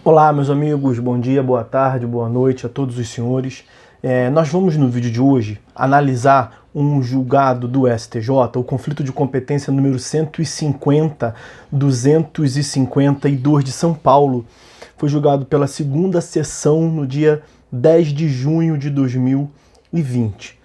Olá, meus amigos, bom dia, boa tarde, boa noite a todos os senhores. Nós vamos no vídeo de hoje analisar um julgado do STJ, o conflito de competência número 150.252 de São Paulo. Foi julgado pela segunda sessão no dia 10 de junho de 2020.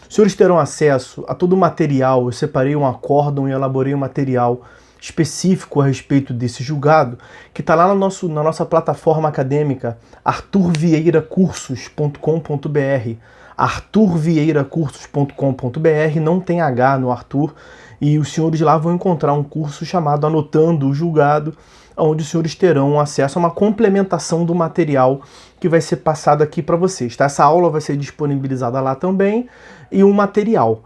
Os senhores terão acesso a todo o material. Eu separei um acórdão e elaborei um material específico a respeito desse julgado, que está lá na nossa plataforma acadêmica, arturvieiracursos.com.br. arturvieiracursos.com.br, não tem H no Arthur, e os senhores lá vão encontrar um curso chamado Anotando o Julgado, onde os senhores terão acesso a uma complementação do material que vai ser passado aqui para vocês. Tá? Essa aula vai ser disponibilizada lá também, e um material.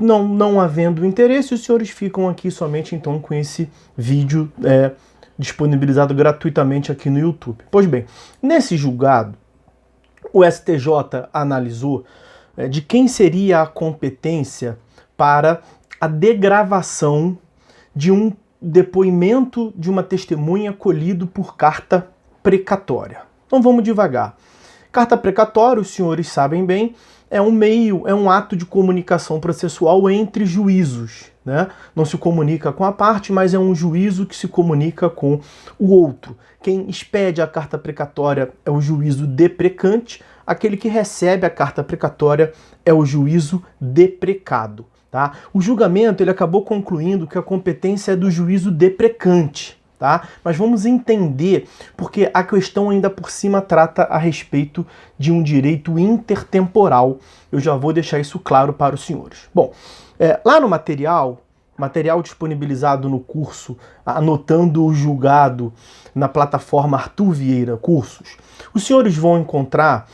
Não havendo interesse, os senhores ficam aqui somente então com esse vídeo disponibilizado gratuitamente aqui no YouTube. Pois bem, nesse julgado, o STJ analisou de quem seria a competência para a degravação de um depoimento de uma testemunha colhido por carta precatória. Então vamos devagar. Carta precatória, os senhores sabem bem, é um ato de comunicação processual entre juízos, né? Não se comunica com a parte, mas é um juízo que se comunica com o outro. Quem expede a carta precatória é o juízo deprecante, aquele que recebe a carta precatória é o juízo deprecado. Tá? O julgamento ele acabou concluindo que a competência é do juízo deprecante. Tá? Mas vamos entender, porque a questão ainda por cima trata a respeito de um direito intertemporal. Eu já vou deixar isso claro para os senhores. Bom, lá no material disponibilizado no curso Anotando o Julgado na plataforma Arthur Vieira Cursos, os senhores vão encontrar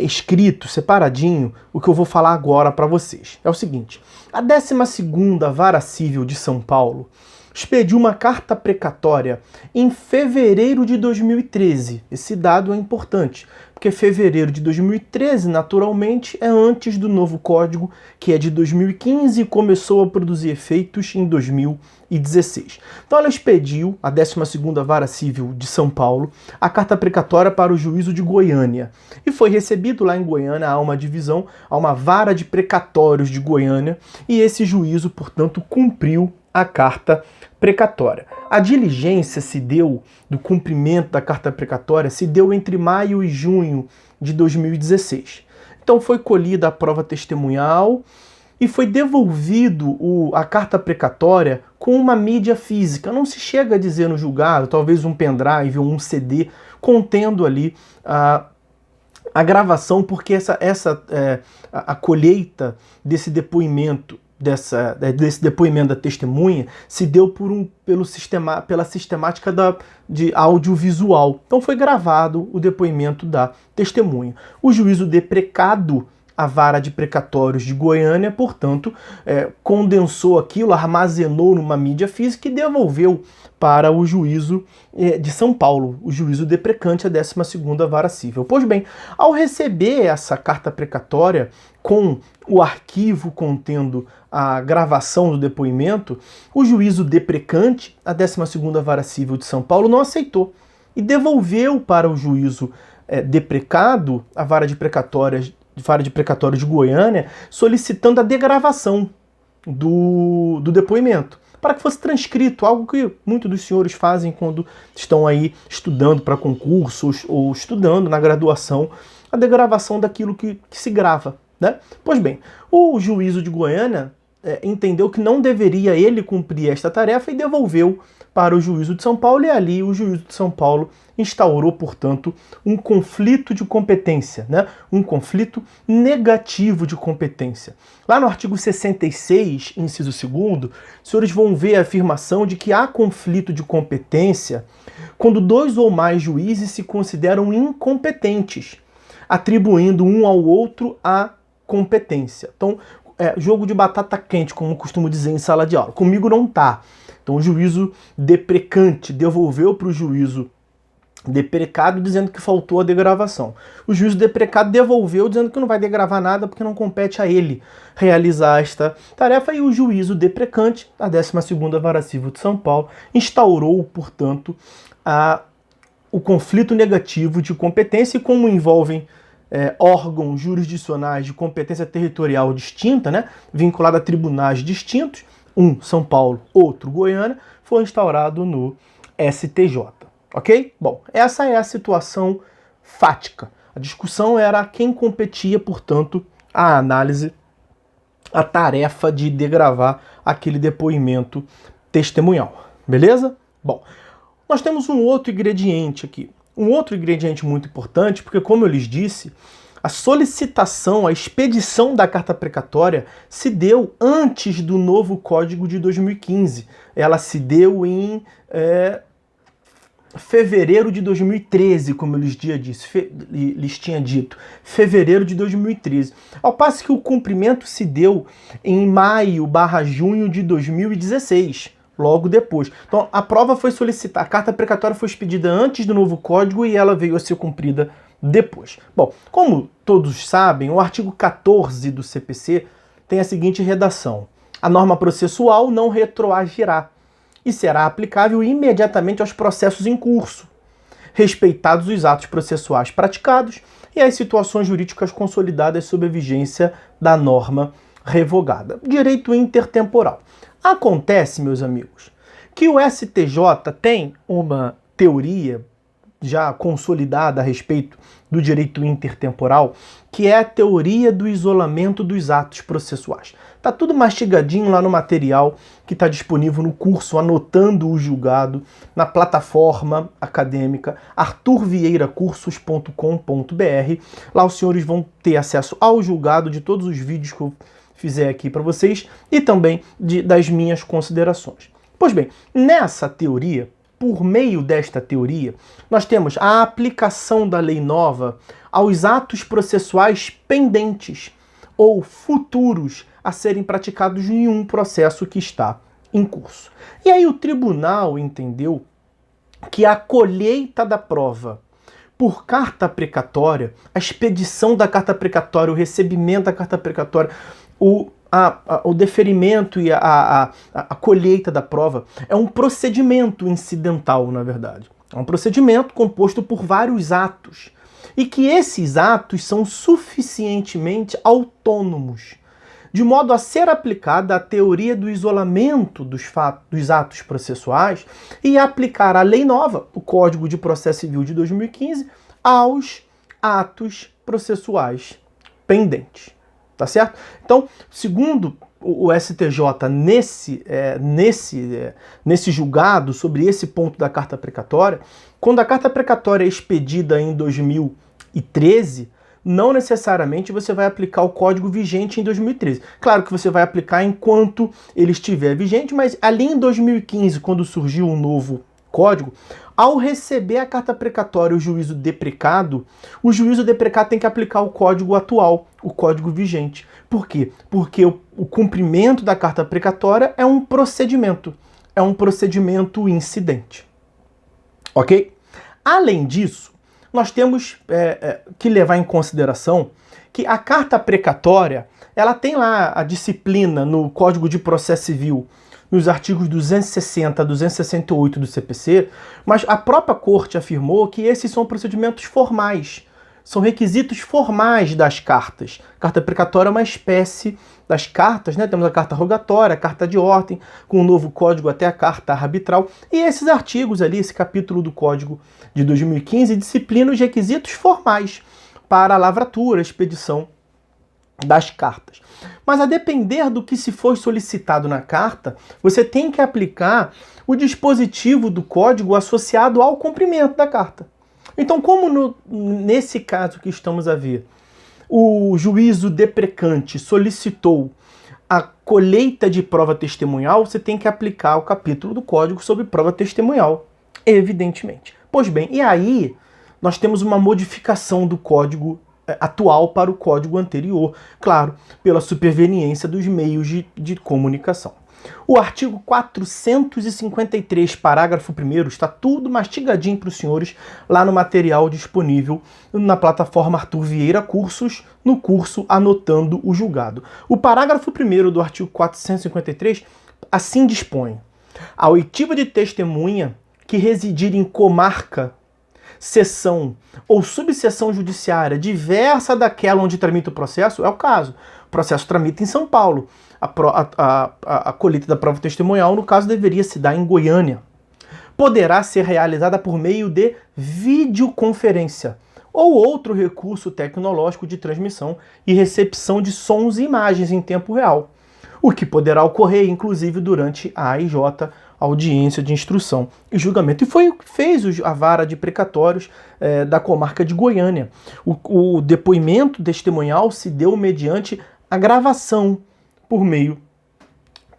escrito, separadinho, o que eu vou falar agora para vocês. É o seguinte, a 12ª Vara Civil de São Paulo expediu uma carta precatória em fevereiro de 2013. Esse dado é importante, porque fevereiro de 2013, naturalmente, é antes do novo código, que é de 2015 e começou a produzir efeitos em 2016. Então ela expediu, a 12ª Vara Civil de São Paulo, a carta precatória para o juízo de Goiânia. E foi recebido lá em Goiânia, há uma divisão, há uma vara de precatórios de Goiânia, e esse juízo, portanto, cumpriu a carta precatória. A diligência do cumprimento da carta precatória se deu entre maio e junho de 2016. Então foi colhida a prova testemunhal e foi devolvido a carta precatória com uma mídia física. Não se chega a dizer no julgado, talvez um pendrive ou um CD contendo ali a gravação, porque a colheita desse depoimento desse depoimento da testemunha se deu pela sistemática de audiovisual. Então foi gravado o depoimento da testemunha. O juízo deprecado, a vara de precatórios de Goiânia, portanto, condensou aquilo, armazenou numa mídia física e devolveu para o juízo de São Paulo, o juízo deprecante, a 12ª Vara Civil. Pois bem, ao receber essa carta precatória com o arquivo contendo a gravação do depoimento, o juízo deprecante, a 12ª Vara Civil de São Paulo, não aceitou e devolveu para o juízo deprecado, a vara de precatórios de Goiânia, solicitando a degravação do depoimento, para que fosse transcrito, algo que muitos dos senhores fazem quando estão aí estudando para concursos ou estudando na graduação, a degravação daquilo que se grava. Né? Pois bem, o juízo de Goiânia entendeu que não deveria ele cumprir esta tarefa e devolveu para o juízo de São Paulo, e ali o juízo de São Paulo instaurou, portanto, um conflito de competência, né? Um conflito negativo de competência. Lá no artigo 66, inciso 2º, os senhores vão ver a afirmação de que há conflito de competência quando dois ou mais juízes se consideram incompetentes, atribuindo um ao outro a competência. Então, jogo de batata quente, como costumo dizer em sala de aula. Comigo não tá. Então o juízo deprecante devolveu para o juízo deprecado dizendo que faltou a degravação. O juízo deprecado devolveu dizendo que não vai degravar nada porque não compete a ele realizar esta tarefa, e o juízo deprecante, a 12ª Vara Civil de São Paulo, instaurou, portanto, o conflito negativo de competência, e como envolvem órgãos jurisdicionais de competência territorial distinta, né, vinculado a tribunais distintos, um São Paulo, outro Goiânia, foi instaurado no STJ, ok? Bom, essa é a situação fática. A discussão era quem competia, portanto, a análise, a tarefa de degravar aquele depoimento testemunhal, beleza? Bom, nós temos um outro ingrediente aqui. Um outro ingrediente muito importante, porque, como eu lhes disse, a solicitação, a expedição da carta precatória se deu antes do novo Código de 2015. Ela se deu em fevereiro de 2013, como eu lhes tinha dito. Fevereiro de 2013. Ao passo que o cumprimento se deu em maio/junho de 2016. Logo depois. Então, a prova foi solicitada, a carta precatória foi expedida antes do novo código e ela veio a ser cumprida depois. Bom, como todos sabem, o artigo 14 do CPC tem a seguinte redação: a norma processual não retroagirá e será aplicável imediatamente aos processos em curso, respeitados os atos processuais praticados e as situações jurídicas consolidadas sob a vigência da norma revogada. Direito intertemporal. Acontece, meus amigos, que o STJ tem uma teoria já consolidada a respeito do direito intertemporal, que é a teoria do isolamento dos atos processuais. Tá tudo mastigadinho lá no material que está disponível no curso Anotando o Julgado, na plataforma acadêmica arturvieiracursos.com.br. Lá os senhores vão ter acesso ao julgado de todos os vídeos que eu fizer aqui para vocês e também das minhas considerações. Pois bem, nessa teoria, por meio desta teoria, nós temos a aplicação da lei nova aos atos processuais pendentes ou futuros a serem praticados em um processo que está em curso. E aí o tribunal entendeu que a colheita da prova por carta precatória, a expedição da carta precatória, o recebimento da carta precatória, o deferimento e a colheita da prova é um procedimento incidental, na verdade. É um procedimento composto por vários atos e que esses atos são suficientemente autônomos, de modo a ser aplicada a teoria do isolamento dos atos processuais e aplicar a lei nova, o Código de Processo Civil de 2015, aos atos processuais pendentes. Tá certo? Então, segundo o STJ nesse julgado sobre esse ponto da carta precatória, quando a carta precatória é expedida em 2013, não necessariamente você vai aplicar o código vigente em 2013. Claro que você vai aplicar enquanto ele estiver vigente, mas ali em 2015, quando surgiu um novo código, ao receber a carta precatória o juízo deprecado tem que aplicar o código atual, o código vigente. Por quê? Porque o cumprimento da carta precatória é um procedimento incidente. Ok? Além disso, nós temos que levar em consideração que a carta precatória, ela tem lá a disciplina no Código de Processo Civil, nos artigos 260 a 268 do CPC, mas a própria Corte afirmou que esses são procedimentos formais, são requisitos formais das cartas. Carta precatória é uma espécie das cartas, né? Temos a carta rogatória, a carta de ordem, com o novo código até a carta arbitral, e esses artigos ali, esse capítulo do Código de 2015, disciplina os requisitos formais para a lavratura, a expedição das cartas. Mas a depender do que se for solicitado na carta, você tem que aplicar o dispositivo do código associado ao cumprimento da carta. Então, como nesse caso que estamos a ver, o juízo deprecante solicitou a colheita de prova testemunhal, você tem que aplicar o capítulo do código sobre prova testemunhal, evidentemente. Pois bem, e aí nós temos uma modificação do código atual para o código anterior, claro, pela superveniência dos meios de comunicação. O artigo 453, parágrafo 1º, está tudo mastigadinho para os senhores lá no material disponível na plataforma Arthur Vieira Cursos, no curso Anotando o Julgado. O parágrafo 1º do artigo 453 assim dispõe: a oitiva de testemunha que residir em comarca seção ou subseção judiciária diversa daquela onde tramita o processo, é o caso. O processo tramita em São Paulo. A colheita da prova testemunhal, no caso, deveria se dar em Goiânia. Poderá ser realizada por meio de videoconferência ou outro recurso tecnológico de transmissão e recepção de sons e imagens em tempo real, o que poderá ocorrer, inclusive, durante a AIJ, audiência de instrução e julgamento. E foi o que fez a vara de precatórios da comarca de Goiânia. O depoimento testemunhal se deu mediante a gravação por meio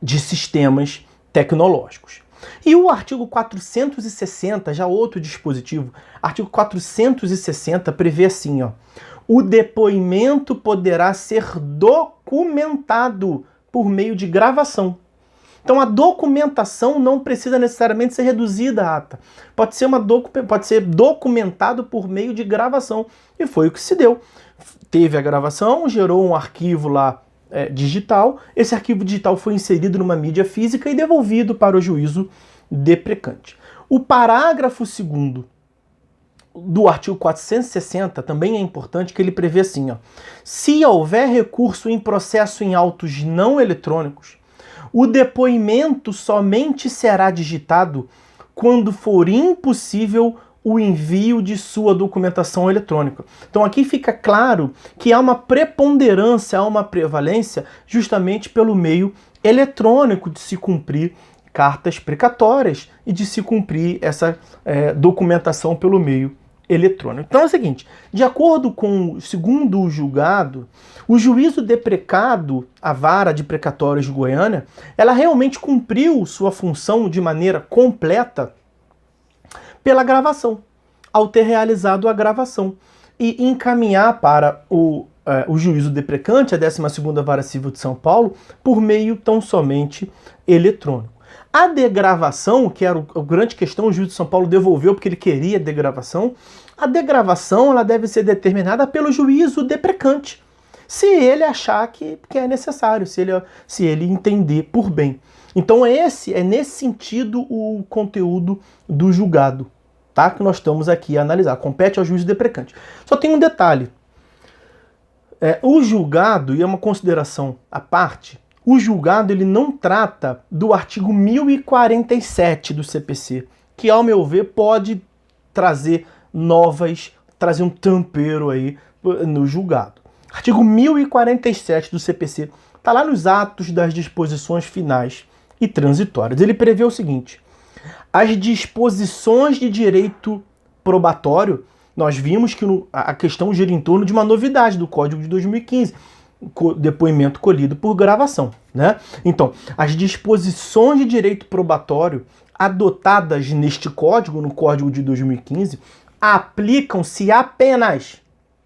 de sistemas tecnológicos. E o artigo 460, já outro dispositivo, artigo 460 prevê assim, ó, o depoimento poderá ser documentado por meio de gravação. Então a documentação não precisa necessariamente ser reduzida à ata. Pode ser documentado por meio de gravação. E foi o que se deu. Teve a gravação, gerou um arquivo lá digital. Esse arquivo digital foi inserido numa mídia física e devolvido para o juízo deprecante. O parágrafo 2º do artigo 460 também é importante, que ele prevê assim, ó, se houver recurso em processo em autos não eletrônicos, o depoimento somente será digitado quando for impossível o envio de sua documentação eletrônica. Então aqui fica claro que há uma preponderância, há uma prevalência justamente pelo meio eletrônico de se cumprir cartas precatórias e de se cumprir essa documentação pelo meio eletrônico. Então é o seguinte, de acordo com, segundo o julgado, o juízo deprecado, a vara de precatórios de Goiânia, ela realmente cumpriu sua função de maneira completa pela gravação, ao ter realizado a gravação e encaminhar para o juízo deprecante, a 12ª Vara Civil de São Paulo, por meio tão somente eletrônico. A degravação, que era a grande questão, o juiz de São Paulo devolveu porque ele queria degravação. A degravação ela deve ser determinada pelo juízo deprecante, se ele achar que é necessário, se ele entender por bem. Então é nesse sentido o conteúdo do julgado, tá? Que nós estamos aqui a analisar. Compete ao juízo deprecante. Só tem um detalhe. O julgado, e é uma consideração à parte, o julgado ele não trata do artigo 1047 do CPC, que, ao meu ver, pode trazer um tempero aí no julgado. Artigo 1047 do CPC está lá nos atos das disposições finais e transitórias. Ele prevê o seguinte: as disposições de direito probatório, nós vimos que a questão gira em torno de uma novidade do Código de 2015, depoimento colhido por gravação, né? Então, as disposições de direito probatório adotadas neste código, no Código de 2015, aplicam-se apenas,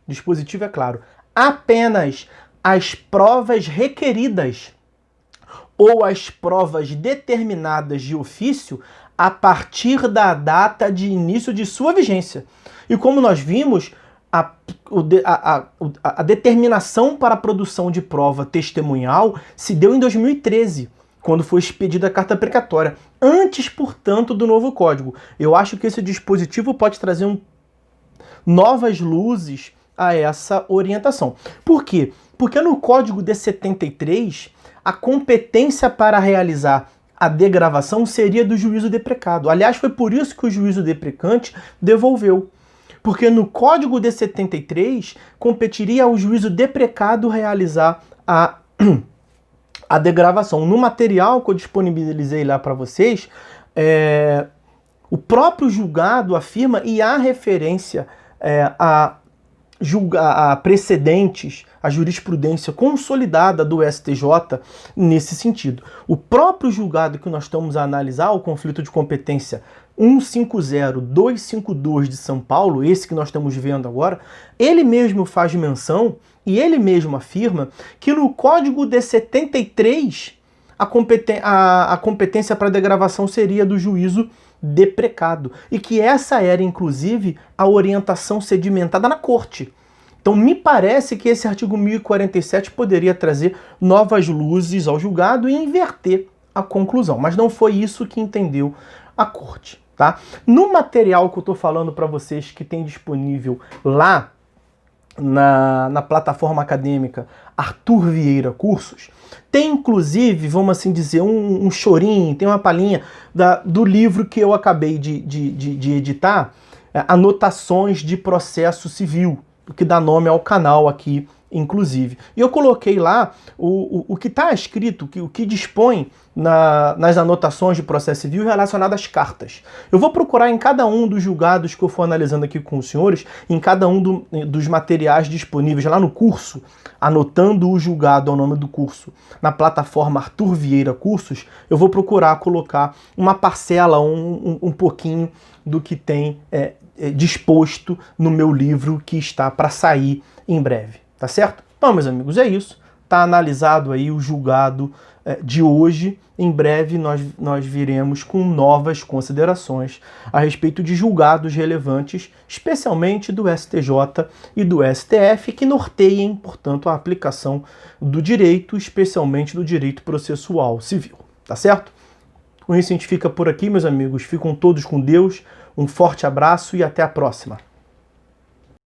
dispositivo é claro, apenas às provas requeridas ou às provas determinadas de ofício a partir da data de início de sua vigência. E como nós vimos, a determinação para a produção de prova testemunhal se deu em 2013, quando foi expedida a carta precatória, antes, portanto, do novo código. Eu acho que esse dispositivo pode trazer novas luzes a essa orientação. Por quê? Porque no Código de 73, a competência para realizar a degravação seria do juízo deprecado. Aliás, foi por isso que o juízo deprecante devolveu. Porque no Código de 73, competiria ao juízo deprecado realizar a degravação. No material que eu disponibilizei lá para vocês, o próprio julgado afirma, e há referência a precedentes, a jurisprudência consolidada do STJ nesse sentido. O próprio julgado que nós estamos a analisar, o conflito de competência 150.252 de São Paulo, esse que nós estamos vendo agora, ele mesmo faz menção e ele mesmo afirma que no Código de 73 a competência para degravação seria do juízo deprecado e que essa era, inclusive, a orientação sedimentada na Corte. Então, me parece que esse artigo 1047 poderia trazer novas luzes ao julgado e inverter a conclusão, mas não foi isso que entendeu a Corte. tá? No material que eu tô falando para vocês que tem disponível lá na plataforma acadêmica Arthur Vieira Cursos, tem inclusive, vamos assim dizer, um chorinho, tem uma palhinha do livro que eu acabei de editar, Anotações de Processo Civil, que dá nome ao canal aqui, inclusive. E eu coloquei lá o que está escrito, o que dispõe nas anotações de processo civil relacionado às cartas. Eu vou procurar em cada um dos julgados que eu for analisando aqui com os senhores, em cada um dos materiais disponíveis lá no curso, anotando o julgado ao nome do curso, na plataforma Arthur Vieira Cursos, eu vou procurar colocar uma parcela, um pouquinho do que tem disposto no meu livro que está para sair em breve. Tá certo? Então, meus amigos, é isso. Tá analisado aí o julgado de hoje. Em breve nós viremos com novas considerações a respeito de julgados relevantes, especialmente do STJ e do STF, que norteiem, portanto, a aplicação do direito, especialmente do direito processual civil. Tá certo? Com isso a gente fica por aqui, meus amigos. Ficam todos com Deus. Um forte abraço e até a próxima.